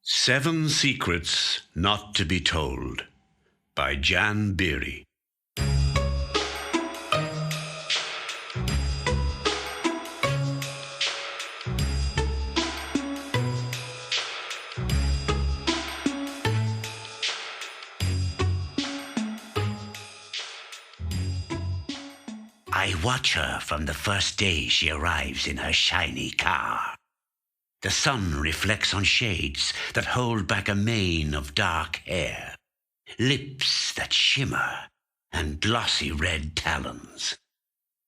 Seven Secrets Not to be Told by Jan Beery. I watch her from the first day she arrives in her shiny car. The sun reflects on shades that hold back a mane of dark hair, lips that shimmer, and glossy red talons.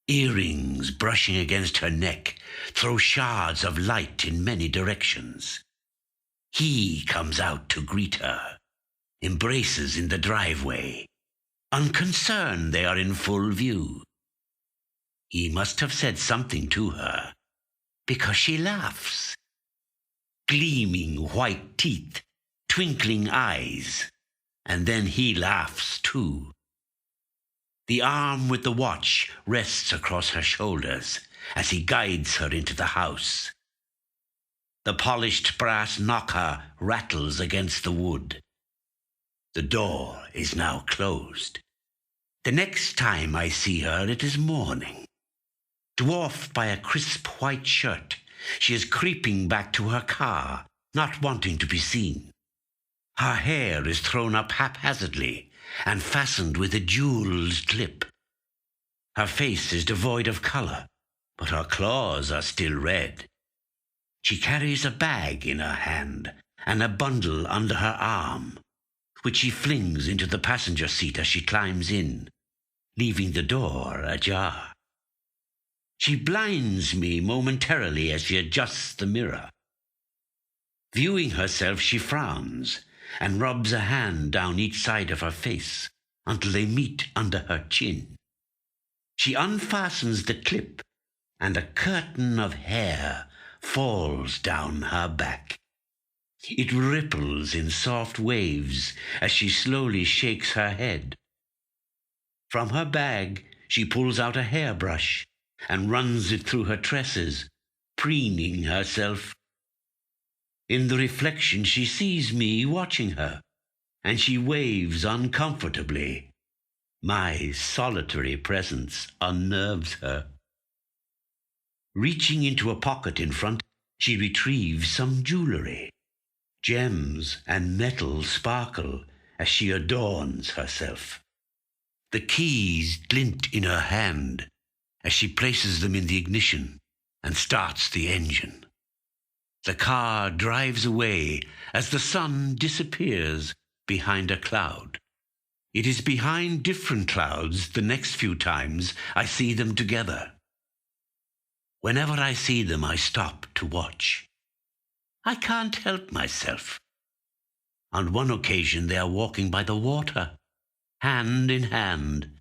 Earrings brushing against her neck throw shards of light in many directions. He comes out to greet her, embraces in the driveway, unconcerned they are in full view. He must have said something to her, because she laughs. Gleaming white teeth, twinkling eyes, and then he laughs too. The arm with the watch rests across her shoulders as he guides her into the house. The polished brass knocker rattles against the wood. The door is now closed. The next time I see her, it is morning. Dwarfed by a crisp white shirt, she is creeping back to her car, not wanting to be seen. Her hair is thrown up haphazardly and fastened with a jeweled clip. Her face is devoid of color, but her claws are still red. She carries a bag in her hand and a bundle under her arm, which she flings into the passenger seat as she climbs in, leaving the door ajar. She blinds me momentarily as she adjusts the mirror. Viewing herself, she frowns and rubs a hand down each side of her face until they meet under her chin. She unfastens the clip, and a curtain of hair falls down her back. It ripples in soft waves as she slowly shakes her head. From her bag, she pulls out a hairbrush and runs it through her tresses, preening herself. In the reflection, she sees me watching her, and she waves uncomfortably. My solitary presence unnerves her. Reaching into a pocket in front, she retrieves some jewelry. Gems and metal sparkle as she adorns herself. The keys glint in her hand as she places them in the ignition and starts the engine. The car drives away as the sun disappears behind a cloud. It is behind different clouds the next few times I see them together. Whenever I see them, I stop to watch. I can't help myself. On one occasion, they are walking by the water, hand in hand.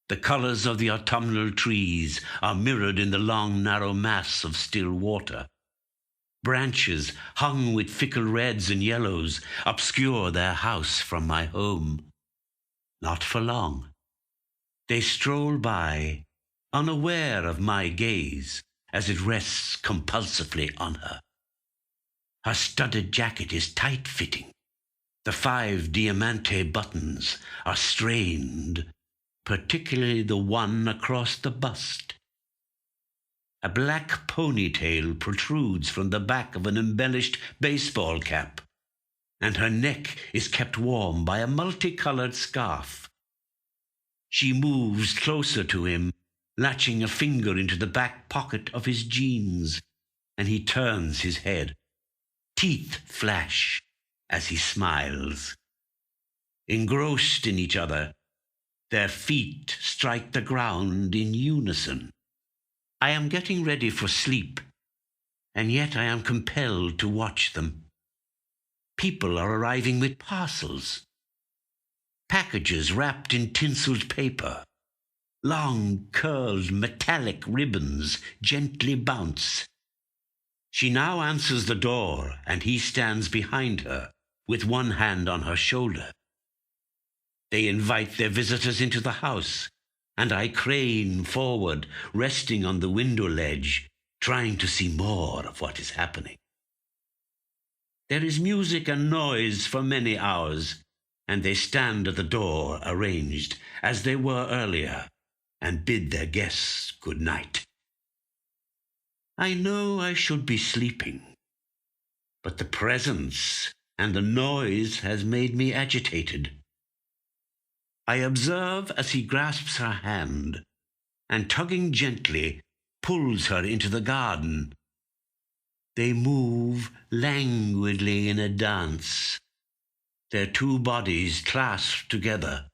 The colors of the autumnal trees are mirrored in the long, narrow mass of still water. Branches hung with fickle reds and yellows obscure their house from my home. Not for long. They stroll by, unaware of my gaze as it rests compulsively on her. Her studded jacket is tight-fitting. The 5 diamante buttons are strained, particularly the one across the bust. A black ponytail protrudes from the back of an embellished baseball cap, and her neck is kept warm by a multicolored scarf. She moves closer to him, latching a finger into the back pocket of his jeans, and he turns his head. Teeth flash as he smiles. Engrossed in each other, their feet strike the ground in unison. I am getting ready for sleep, and yet I am compelled to watch them. People are arriving with parcels. Packages wrapped in tinseled paper. Long, curled, metallic ribbons gently bounce. She now answers the door, and he stands behind her, with one hand on her shoulder. They invite their visitors into the house, and I crane forward, resting on the window ledge, trying to see more of what is happening. There is music and noise for many hours, and they stand at the door arranged as they were earlier, and bid their guests good night. I know I should be sleeping, but the presence and the noise has made me agitated. I observe as he grasps her hand, and tugging gently, pulls her into the garden. They move languidly in a dance, their two bodies clasped together.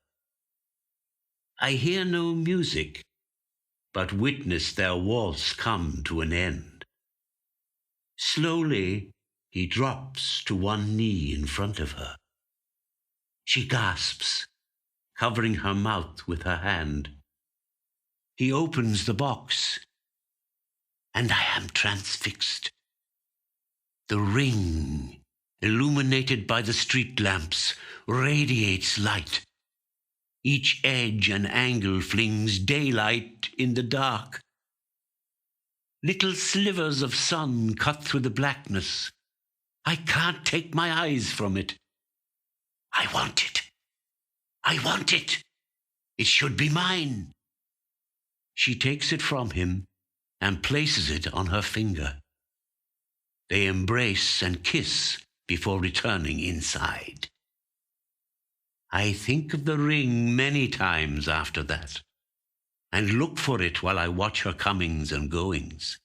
I hear no music, but witness their waltz come to an end. Slowly, he drops to one knee in front of her. She gasps, covering her mouth with her hand. He opens the box, and I am transfixed. The ring, illuminated by the street lamps, radiates light. Each edge and angle flings daylight in the dark. Little slivers of sun cut through the blackness. I can't take my eyes from it. I want it. I want it. It should be mine. She takes it from him and places it on her finger. They embrace and kiss before returning inside. I think of the ring many times after that, and look for it while I watch her comings and goings.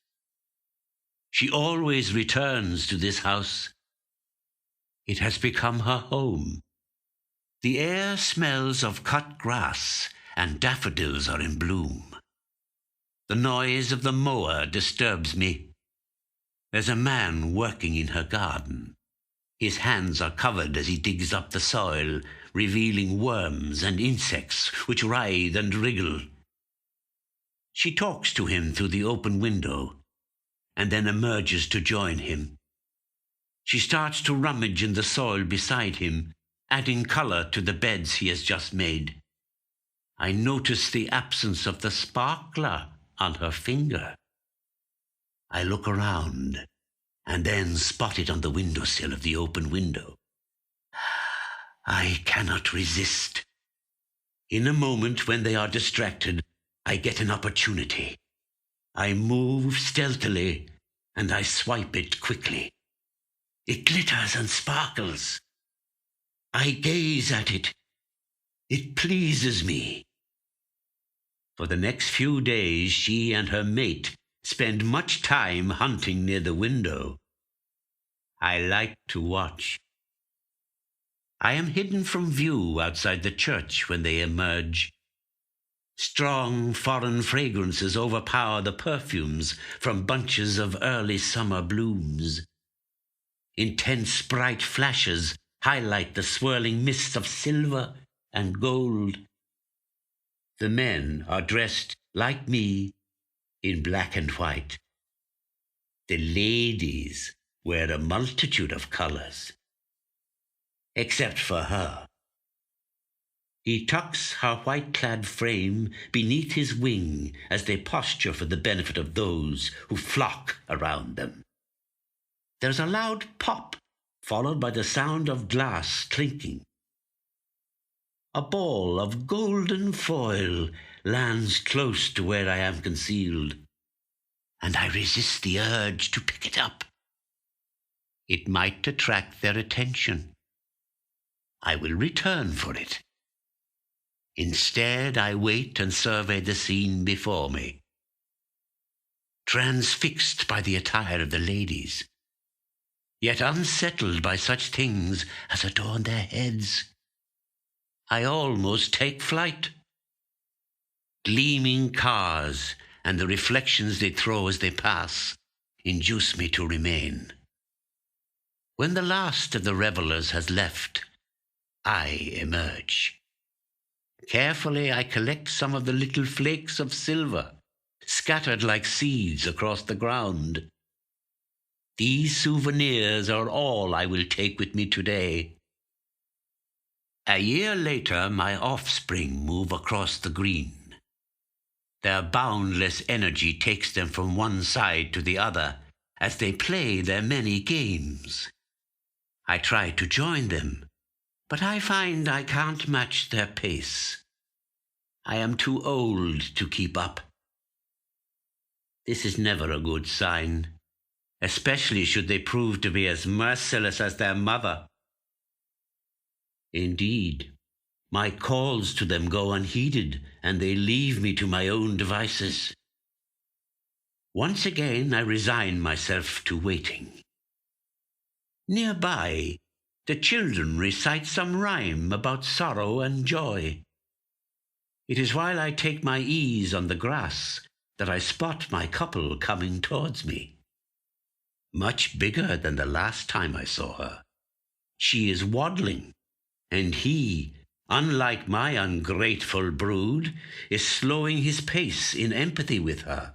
She always returns to this house. It has become her home. The air smells of cut grass, and daffodils are in bloom. The noise of the mower disturbs me. There's a man working in her garden. His hands are covered as he digs up the soil, revealing worms and insects which writhe and wriggle. She talks to him through the open window, and then emerges to join him. She starts to rummage in the soil beside him, adding color to the beds he has just made. I notice the absence of the sparkler on her finger. I look around, and then spot it on the windowsill of the open window. I cannot resist. In a moment when they are distracted, I get an opportunity. I move stealthily, and I swipe it quickly. It glitters and sparkles. I gaze at it. It pleases me. For the next few days, she and her mate spend much time hunting near the window. I like to watch. I am hidden from view outside the church when they emerge. Strong foreign fragrances overpower the perfumes from bunches of early summer blooms. Intense bright flashes highlight the swirling mists of silver and gold. The men are dressed like me in black and white. The ladies wear a multitude of colors, except for her. He tucks her white-clad frame beneath his wing as they posture for the benefit of those who flock around them. There's a loud pop, followed by the sound of glass clinking. A ball of golden foil lands close to where I am concealed, and I resist the urge to pick it up. It might attract their attention. I will return for it. Instead, I wait and survey the scene before me. Transfixed by the attire of the ladies, yet unsettled by such things as adorn their heads, I almost take flight. Gleaming cars and the reflections they throw as they pass induce me to remain. When the last of the revelers has left, I emerge. Carefully, I collect some of the little flakes of silver, scattered like seeds across the ground. These souvenirs are all I will take with me today. A year later, my offspring move across the green. Their boundless energy takes them from one side to the other as they play their many games. I try to join them, but I find I can't match their pace. I am too old to keep up. This is never a good sign, especially should they prove to be as merciless as their mother. Indeed, my calls to them go unheeded, and they leave me to my own devices. Once again, I resign myself to waiting. Nearby, the children recite some rhyme about sorrow and joy. It is while I take my ease on the grass that I spot my couple coming towards me. Much bigger than the last time I saw her. She is waddling, and he, unlike my ungrateful brood, is slowing his pace in empathy with her.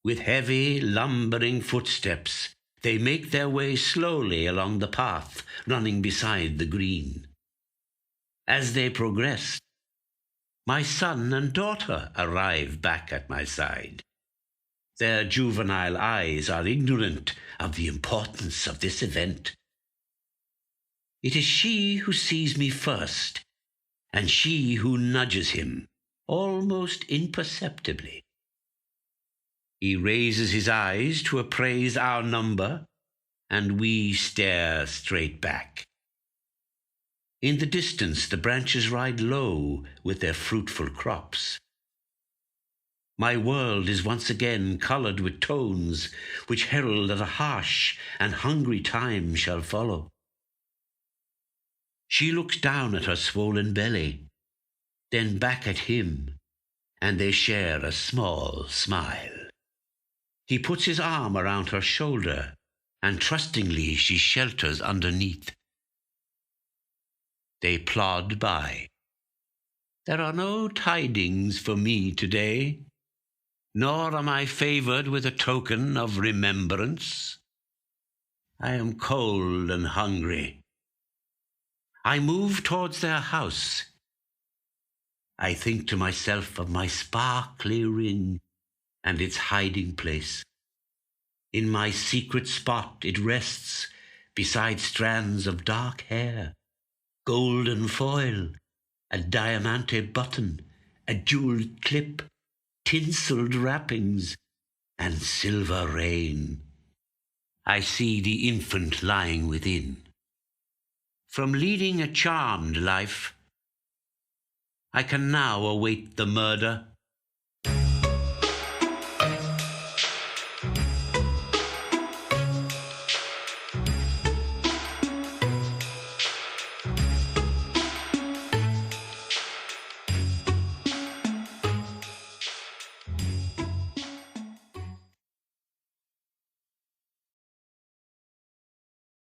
With heavy, lumbering footsteps, they make their way slowly along the path running beside the green. As they progress, my son and daughter arrive back at my side. Their juvenile eyes are ignorant of the importance of this event. It is she who sees me first, and she who nudges him, almost imperceptibly. He raises his eyes to appraise our number, and we stare straight back. In the distance, the branches ride low with their fruitful crops. My world is once again colored with tones which herald that a harsh and hungry time shall follow. She looks down at her swollen belly, then back at him, and they share a small smile. He puts his arm around her shoulder, and trustingly she shelters underneath. They plod by. There are no tidings for me today, nor am I favored with a token of remembrance. I am cold and hungry. I move towards their house. I think to myself of my sparkly ring and its hiding place. In my secret spot it rests beside strands of dark hair, golden foil, a diamante button, a jeweled clip, tinselled wrappings, and silver rain. I see the infant lying within. From leading a charmed life, I can now await the murder